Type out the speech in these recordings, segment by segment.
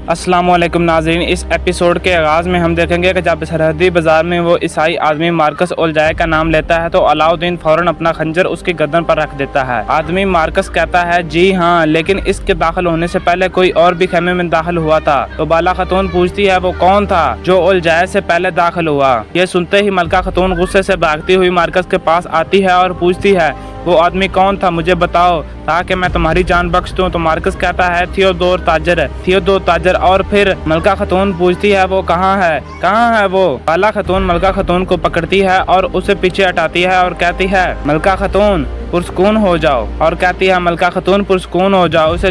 अस्सलाम वालेकुम नाज़रीन, इस एपिसोड के आगाज़ में हम देखेंगे कि जब सरहदी बाज़ार में वो ईसाई आदमी मार्कस ओलजाए का नाम लेता है तो अलाउद्दीन फ़ौरन अपना खंजर उसकी गर्दन पर रख देता है। आदमी मार्कस कहता है जी हाँ, लेकिन इसके दाखिल होने से पहले कोई और भी खेमे में दाखिल हुआ था। तो बाला खतून पूछती है वो कौन था जो ओलजाए से पहले दाखिल हुआ। ये सुनते ही मलका खतून गुस्से से भागती हुई मार्कस के पास आती है और पूछती है वो आदमी कौन था, मुझे बताओ ताकि मैं तुम्हारी जान बख्श दूं। तो मार्कस कहता है थियोदोर ताजर। और फिर मलका खतून पूछती है वो कहाँ है वो। बाला खतून मलका खतून को पकड़ती है और उसे पीछे हटाती है और कहती है मलका खतून पुरस्कून हो जाओ। और कहती है मलका खतून पुरस्कून हो जाओ, इसे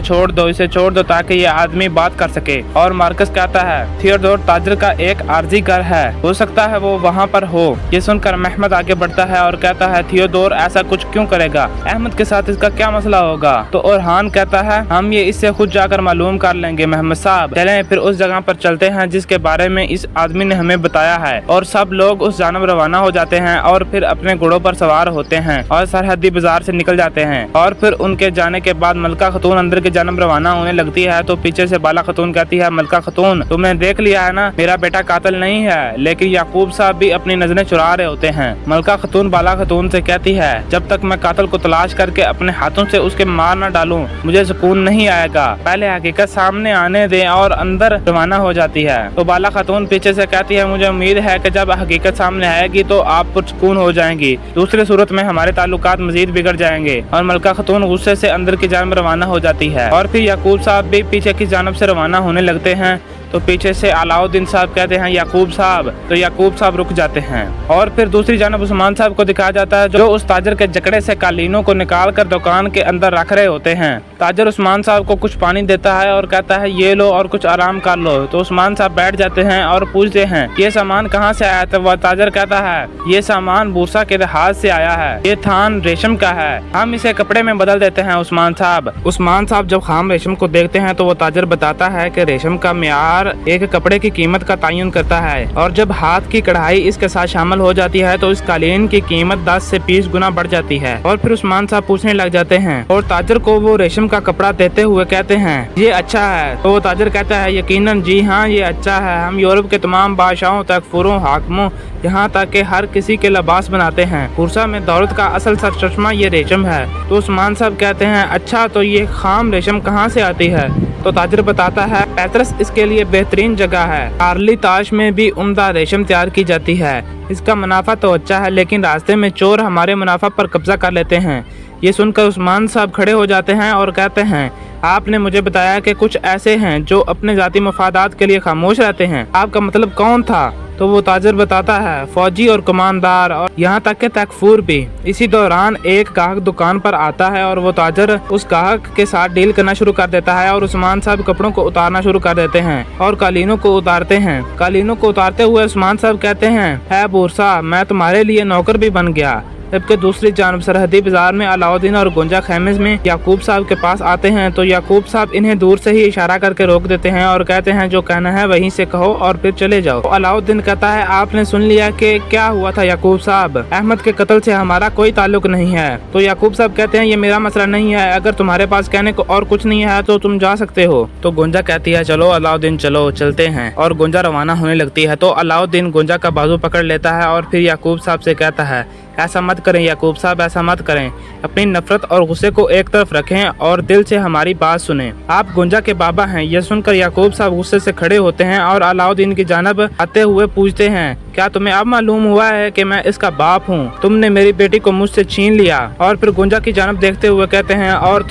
छोड़ दो ताकि ये आदमी बात कर सके। और मार्कस कहता है थियोदोर ताजर का एक आर्जी घर है, हो सकता है वो वहाँ पर हो। ये सुनकर महमद आगे बढ़ता है और कहता है थियोदोर ऐसा कुछ क्यों करेगा, अहमद के साथ इसका क्या मसला होगा। तो ओरहान कहता है हम ये इससे खुद जाकर मालूम कर लेंगे महमद साहब, चलें फिर उस जगह पर चलते हैं जिसके बारे में इस आदमी ने हमें बताया है। और सब लोग उस जानब रवाना हो जाते हैं और फिर अपने घोड़ों पर सवार होते हैं और सरहदी बाजार से निकल जाते हैं। और फिर उनके जाने के बाद मलका खतून अंदर की जानब रवाना होने लगती है तो पीछे से बाला खतून कहती है मलका खतून तुमने देख लिया है ना, मेरा बेटा कातिल नहीं है, लेकिन याकूब साहब भी अपनी नजरें चुरा रहे होते हैं। मलका खतून बाला खतून से कहती है जब तक मैं कातिल को तलाश करके अपने हाथों से उसके मार न डालूं मुझे सुकून नहीं आएगा, पहले हकीकत सामने आने दे। और अंदर रवाना हो जाती है। तो बाला खतून पीछे से कहती है मुझे उम्मीद है कि जब हकीकत सामने आएगी तो आप पुरसुकून हो जाएंगी, दूसरी सूरत में हमारे ताल्लुकात मजीद बिगड़ जाएंगे। और मलका खतून गुस्से से अंदर की जानब रवाना हो जाती है। और फिर याकूब साहब भी पीछे की जानब से रवाना होने लगते हैं। तो पीछे से अलाउद्दीन साहब कहते हैं याकूब साहब, तो याकूब साहब रुक जाते हैं। और फिर दूसरी जानब उस्मान साहब को दिखाया जाता है जो उस ताजर के जकड़े से कालीनों को निकाल कर दुकान के अंदर रख रहे होते हैं। ताजर उस्मान साहब को कुछ पानी देता है और कहता है ये लो और कुछ आराम कर लो। तो उस्मान साहब बैठ जाते हैं और पूछते हैं ये सामान कहाँ से आया था। वह ताजर कहता है ये सामान बूसा के देहात से आया है, ये थान रेशम का है, हम इसे कपड़े में बदल देते हैं। उस्मान साहब जब खाम रेशम को देखते हैं तो वो ताजर बताता है कि रेशम का म्यार एक कपड़े की कीमत का तयन करता है और जब हाथ की कढ़ाई इसके साथ शामिल हो जाती है तो इस कालीन की कीमत 10 से 20 गुना बढ़ जाती है। और फिर उस्मान साहब पूछने लग जाते हैं और ताजर को वो रेशम का कपड़ा देते हुए कहते हैं ये अच्छा है। तो वो ताजर कहता है यकीनन जी हाँ ये अच्छा है, हम यूरोप के तमाम बादशाहों तक फुरों हाकमों यहाँ तक के हर किसी के लिबास बनाते हैं। पुरसा में दौलत का असल सरचश्मा ये रेशम है। तो उस्मान साहब कहते हैं अच्छा तो ये खाम रेशम कहाँ से आती है। तो ताजर बताता है पैतरस इसके लिए बेहतरीन जगह है, आर्ली ताश में भी उम्दा रेशम तैयार की जाती है, इसका मुनाफा तो अच्छा है लेकिन रास्ते में चोर हमारे मुनाफा पर कब्जा कर लेते हैं। ये सुनकर उस्मान साहब खड़े हो जाते हैं और कहते हैं आपने मुझे बताया कि कुछ ऐसे हैं जो अपने जाती मफादात के लिए खामोश रहते हैं, आपका मतलब कौन था। तो वो ताजर बताता है फौजी और कमानदार और यहाँ तक के तकफूर भी। इसी दौरान एक गाहक दुकान पर आता है और वो ताजर उस गाहक के साथ डील करना शुरू कर देता है और उस्मान साहब कपड़ों को उतारना शुरू कर देते हैं और कालीनों को उतारते हैं। कालीनों को उतारते हुए उस्मान साहब कहते हैं है बूरसा मैं तुम्हारे लिए नौकर भी बन गया। जबकि दूसरी जानब सरहदी बाजार में अलाउद्दीन और गोंजा खेमे में याकूब साहब के पास आते हैं तो याकूब साहब इन्हें दूर से ही इशारा करके रोक देते हैं और कहते हैं जो कहना है वहीं से कहो और फिर चले जाओ। तो अलाउद्दीन कहता है आपने सुन लिया कि क्या हुआ था याकूब साहब, अहमद के कत्ल से हमारा कोई ताल्लुक नहीं है। तो याकूब साहब कहते हैं ये मेरा मसला नहीं है, अगर तुम्हारे पास कहने को और कुछ नहीं है तो तुम जा सकते हो। तो गोंजा कहती है चलो अलाउद्दीन चलो चलते हैं। और गोंजा रवाना होने लगती है तो अलाउद्दीन गोंजा का बाजू पकड़ लेता है और फिर याकूब साहब से कहता है ऐसा मत करें याकूब साहब, ऐसा मत करें, अपनी नफरत और गुस्से को एक तरफ रखें और दिल से हमारी बात सुनें, आप गोंजा के बाबा हैं। यह सुनकर याकूब साहब गुस्से से खड़े होते हैं और अलाउद्दीन की जानब आते हुए पूछते हैं क्या तुम्हें अब मालूम हुआ है कि मैं इसका बाप हूँ, तुमने मेरी बेटी को मुझसे छीन लिया। और फिर गोंजा की जानब देखते हुए कहते हैं और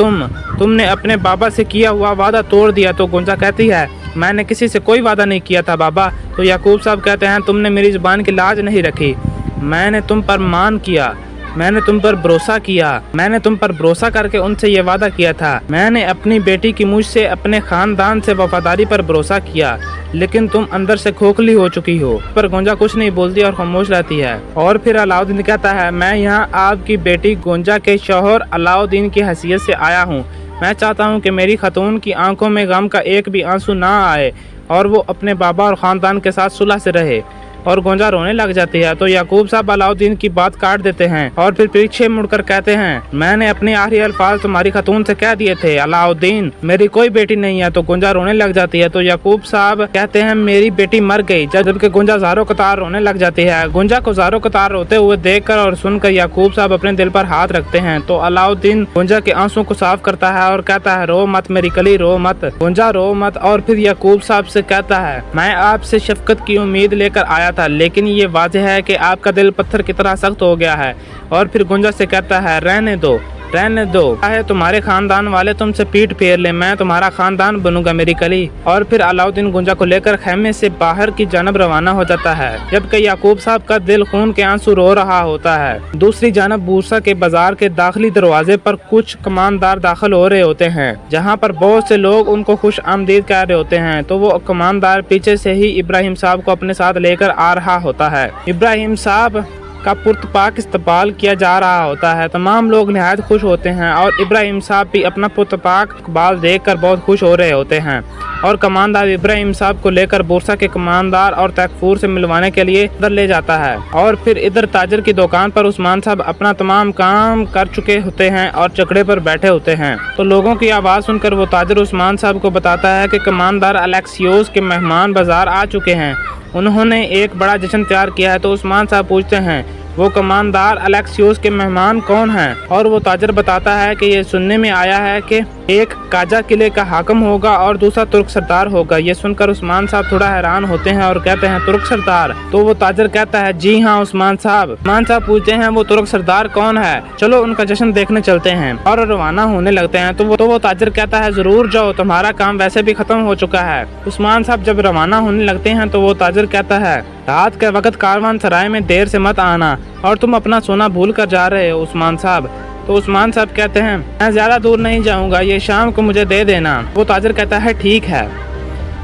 तुमने अपने बाबा से किया हुआ वादा तोड़ दिया। तो गोंजा कहती है मैंने किसी से कोई वादा नहीं किया था बाबा। तो याकूब साहब कहते हैं तुमने मेरी जुबान की लाज नहीं रखी, मैंने तुम पर मान किया, मैंने तुम पर भरोसा किया, मैंने तुम पर भरोसा करके उनसे ये वादा किया था, मैंने अपनी बेटी की मुझसे अपने खानदान से वफादारी पर भरोसा किया, लेकिन तुम अंदर से खोखली हो चुकी हो। पर गोंजा कुछ नहीं बोलती और खामोश रहती है। और फिर अलाउद्दीन कहता है मैं यहाँ आपकी बेटी गोंजा के शौहर अलाउद्दीन की हैसियत से आया हूँ। मैं चाहता हूँ कि मेरी खतून की आंखों में गम का एक भी आंसू ना आए और वो अपने बाबा और ख़ानदान के साथ सुलह से रहे। और गोंजा रोने लग जाती है। तो याकूब साहब अलाउद्दीन की बात काट देते हैं और फिर पीछे मुड़कर कहते हैं, मैंने अपने आखिरी अल्फाज तुम्हारी खातून से कह दिए थे अलाउद्दीन, मेरी कोई बेटी नहीं है। तो गोंजा रोने लग जाती है। तो याकूब साहब कहते हैं, मेरी बेटी मर गई। जबकि गोंजा ज़ारो कतार रोने लग जाती है। गोंजा को ज़ारो कतार रोते हुए देखकर और सुनकर याकूब साहब अपने दिल पर हाथ रखते हैं। तो अलाउद्दीन गोंजा के आंसू को साफ करता है और कहता है, रो मत मेरी कली, रो मत गोंजा, रो मत। और फिर याकूब साहब से कहता है, मैं आपसे शफकत की उम्मीद लेकर आया था, लेकिन ये वाज़ेह है कि आपका दिल पत्थर की तरह सख्त हो गया है। और फिर गोंजा से कहता है, रहने दो, रहने दो, चाहे तुम्हारे खानदान वाले तुमसे पीठ फेर ले, मैं तुम्हारा खानदान बनूंगा मेरी कली। और फिर अलाउद्दीन गोंजा को लेकर खेमे से बाहर की जानब रवाना हो जाता है, जबकि याकूब साहब का दिल खून के आंसू रो रहा होता है। दूसरी जानब बूरसा के बाजार के दाखिली दरवाजे पर कुछ कमानदार दाखिल हो रहे होते हैं, जहाँ पर बहुत से लोग उनको खुश आमदीद कह रहे होते हैं। तो वो कमानदार पीछे से ही इब्राहिम साहब को अपने साथ लेकर आ रहा होता है। इब्राहिम साहब का पुरतपाक इस्तकबाल किया जा रहा होता है। तमाम लोग निहायत खुश होते हैं और इब्राहिम साहब भी अपना पुरतपाक इस्तकबाल देखकर बहुत खुश हो रहे होते हैं। और कमानदार इब्राहिम साहब को लेकर बूरसा के कमानदार और तैकफूर से मिलवाने के लिए इधर ले जाता है। और फिर इधर ताजर की दुकान पर उस्मान साहब अपना तमाम काम कर चुके होते हैं और चकड़े पर बैठे होते हैं। तो लोगों की आवाज़ सुनकर वो ताजर उस्मान साहब को बताता है कि कमानदार अलेक्सियोस के मेहमान बाजार आ चुके हैं, उन्होंने एक बड़ा जश्न तैयार किया है। तो उस्मान साहब पूछते हैं, वो कमानदार अलेक्सियोस के मेहमान कौन हैं? और वो ताजर बताता है कि ये सुनने में आया है कि एक काजा किले का हाकम होगा और दूसरा तुर्क सरदार होगा। ये सुनकर उस्मान साहब थोड़ा हैरान होते हैं और कहते हैं, तुर्क सरदार? तो वो ताजर कहता है, जी हाँ उस्मान साहब। उस्मान साहब पूछते हैं, वो तुर्क सरदार कौन है? चलो उनका जश्न देखने चलते हैं। और रवाना होने लगते हैं। तो वो ताजर कहता है, जरूर जाओ, तुम्हारा काम वैसे भी खत्म हो चुका है। उस्मान साहब जब रवाना होने लगते हैं तो वो ताजर कहता है, रात के वक्त कारवान सराय में देर से मत आना, और तुम अपना सोना भूल कर जा रहे हो उस्मान साहब। तो उस्मान साहब कहते हैं, मैं ज़्यादा दूर नहीं जाऊंगा, ये शाम को मुझे दे देना। वो ताजर कहता है, ठीक है।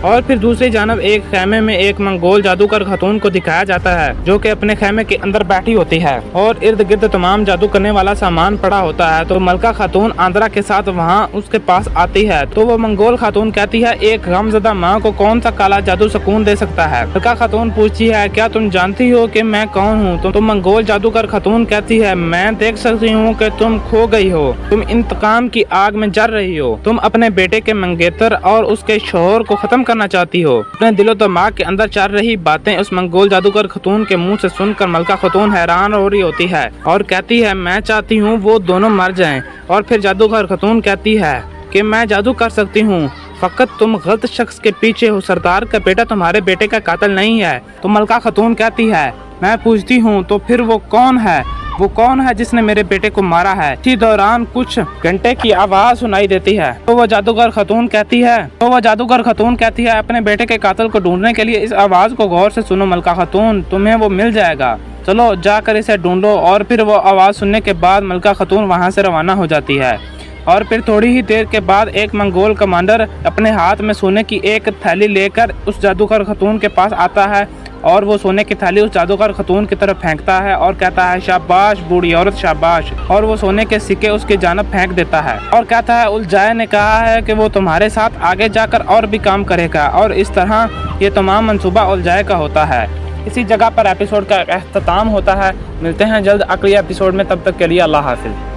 और फिर दूसरी जानब एक खेमे में एक मंगोल जादूगर खातून को दिखाया जाता है, जो कि अपने खेमे के अंदर बैठी होती है और इर्द गिर्द तमाम जादू करने वाला सामान पड़ा होता है। तो मलका खातून आंद्रा के साथ वहाँ उसके पास आती है। तो वो मंगोल खातून कहती है, एक गमज़दा माँ को कौन सा काला जादू सुकून दे सकता है? मलका खातून पूछती है, क्या तुम जानती हो कि मैं कौन हूँ? तो मंगोल जादूगर खातून कहती है, मैं देख सकती हूँ कि तुम खो गई हो, तुम इंतकाम की आग में जल रही हो, तुम अपने बेटे के मंगेतर और उसके शोहर को खत्म करना चाहती हो। अपने दिलो दिमाग के अंदर चल रही बातें उस मंगोल जादूगर खतून के मुंह से सुनकर मलका खतून हैरान हो रही होती है और कहती है, मैं चाहती हूँ वो दोनों मर जाएं। और फिर जादूगर खतून कहती है कि मैं जादू कर सकती हूँ, फकत तुम गलत शख्स के पीछे हो, सरदार का बेटा तुम्हारे बेटे का कातिल नहीं है। तो मलका खतून कहती है, मैं पूछती हूँ तो फिर वो कौन है? वो कौन है जिसने मेरे बेटे को मारा है? इसी दौरान कुछ घंटे की आवाज सुनाई देती है। तो वो जादूगर खतून कहती है अपने बेटे के कातिल को ढूंढने के लिए इस आवाज को गौर से सुनो मलका खतून, तुम्हें वो मिल जाएगा, चलो जाकर इसे ढूंढो। और फिर वो आवाज सुनने के बाद मलका खतून वहाँ से रवाना हो जाती है। और फिर थोड़ी ही देर के बाद एक मंगोल कमांडर अपने हाथ में सोने की एक थैली लेकर उस जादूगर खतून के पास आता है और वो सोने की थैली उस जादूगर खतून की तरफ फेंकता है और कहता है, शाबाश बूढ़ी औरत शाबाश। और वो सोने के सिक्के उसकी जानब फेंक देता है और कहता है, उलझाए ने कहा है कि वो तुम्हारे साथ आगे जाकर और भी काम करेगा। और इस तरह ये तमाम मंसूबा उलझाए का होता है। इसी जगह पर एपिसोड का अख्ताम होता है। मिलते हैं जल्द अगले एपिसोड में, तब तक के लिए अल्लाह हाफिज़।